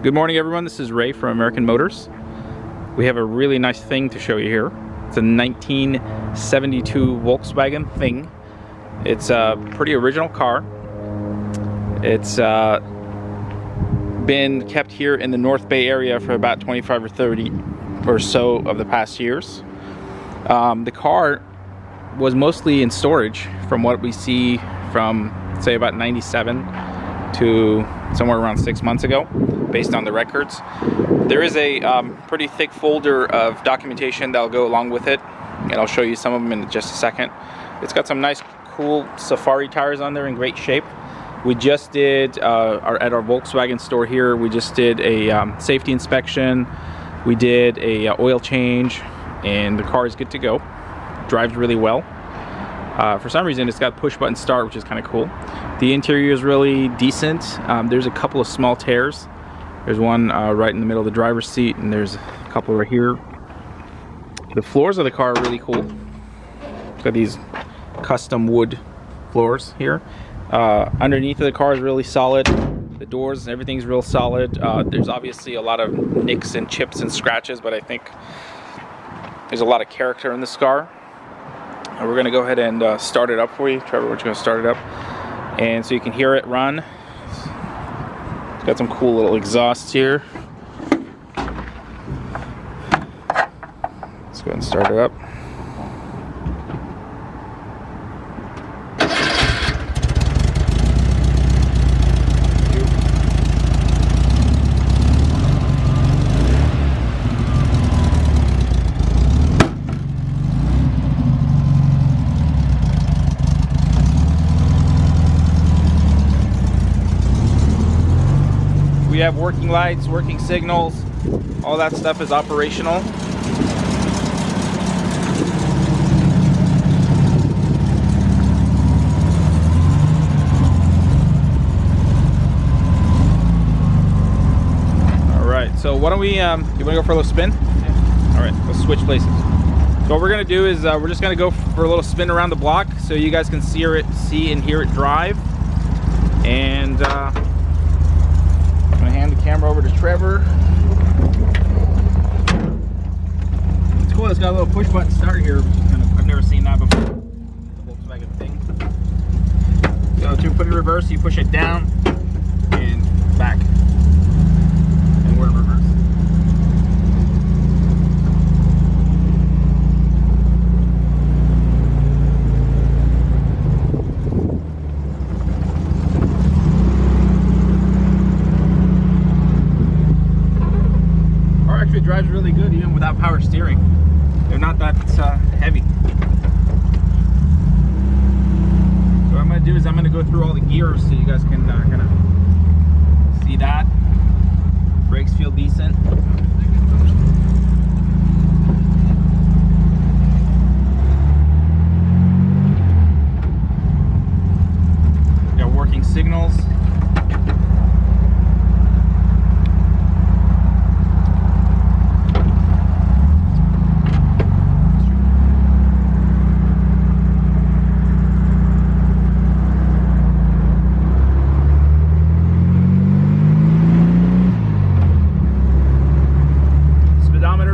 Good morning, everyone. This is Ray from American Motors. We have a really nice thing to show you here. It's a 1972 Volkswagen Thing. It's a pretty original car. It's been kept here in the North Bay area for about 25 or 30 or so of the past years. The car was mostly in storage from what we see from, say, about 97 to somewhere around 6 months ago, based on the records. There is a pretty thick folder of documentation that'll go along with it, and I'll show you some of them in just a second. It's got some nice, cool Safari tires on there in great shape. We just did, at our Volkswagen store here, we just did a safety inspection. We did a oil change, and the car is good to go. Drives really well. For some reason, it's got push button start, which is kind of cool. The interior is really decent. There's a couple of small tears. There's one right in the middle of the driver's seat, and there's a couple right here. The floors of the car are really cool. It's got these custom wood floors here. Underneath of the car is really solid. The doors and everything's real solid. There's obviously a lot of nicks and chips and scratches, but I think there's a lot of character in this car. And we're gonna go ahead and start it up for you. Trevor, we're just gonna start it up. And so you can hear it run. It's got some cool little exhausts here. Let's go ahead and start it up. We have working lights, working signals, all that stuff is operational. All right, so why don't we, you wanna go for a little spin? Yeah. All right, let's switch places. So what we're gonna do is we're just gonna go for a little spin around the block so you guys can see and hear it drive. And I'm gonna hand the camera over to Trevor. It's cool, it's got a little push button start here, which is I've never seen that before. The Volkswagen Thing. So to put it in reverse, you push it down and back. And we're in reverse. It drives really good even without power steering. They're not that heavy. So what I'm going to do is I'm going to go through all the gears so you guys can kind of see that. Brakes feel decent. Got working signals.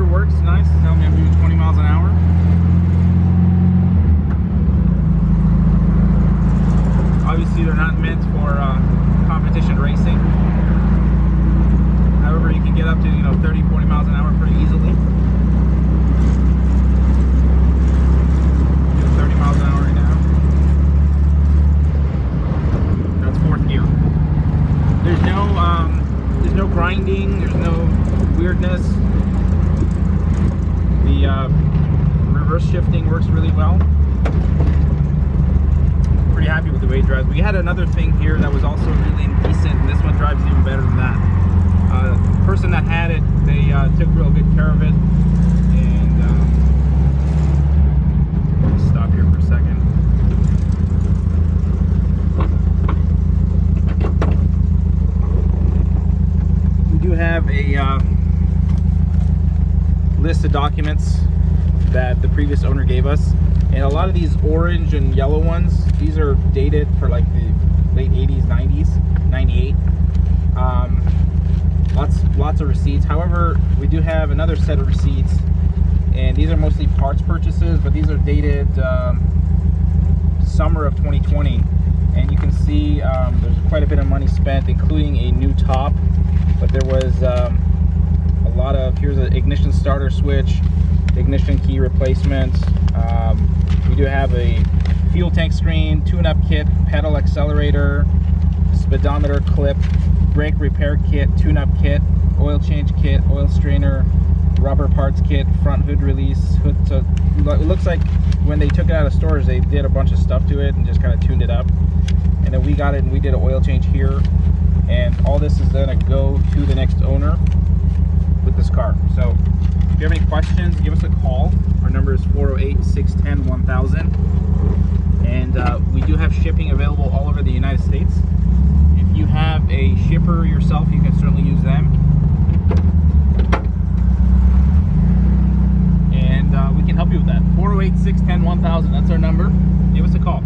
Works nice, telling me I'm doing 20 miles an hour. Obviously they're not meant for competition racing. However, you can get up to 30, 40 miles an hour pretty easily. Doing 30 miles an hour right now. That's fourth gear. There's no grinding, there's no weirdness. The reverse shifting works really well. Pretty happy with the way it drives. We had another thing here that was also really decent, and this one drives even better than that. The person that had it, they took real good care of it. And let me stop here for a second. We do have a list of documents that the previous owner gave us, and a lot of these orange and yellow ones, these are dated for like the late 80s, 90s, 98. lots of receipts. However, we do have another set of receipts, and these are mostly parts purchases, but these are dated summer of 2020, and you can see there's quite a bit of money spent, including a new top. But there was a lot of, here's an ignition starter switch, ignition key replacement. We do have a fuel tank screen, tune-up kit, pedal accelerator, speedometer clip, brake repair kit, tune-up kit, oil change kit, oil strainer, rubber parts kit, front hood release. So it looks like when they took it out of storage, they did a bunch of stuff to it and just kind of tuned it up. And then we got it and we did an oil change here. And all this is gonna go to the next owner with this car. So if you have any questions, give us a call. Our number is 408-610-1000. And we do have shipping available all over the United States. If you have a shipper yourself, you can certainly use them. And we can help you with that. 408-610-1000, that's our number. Give us a call.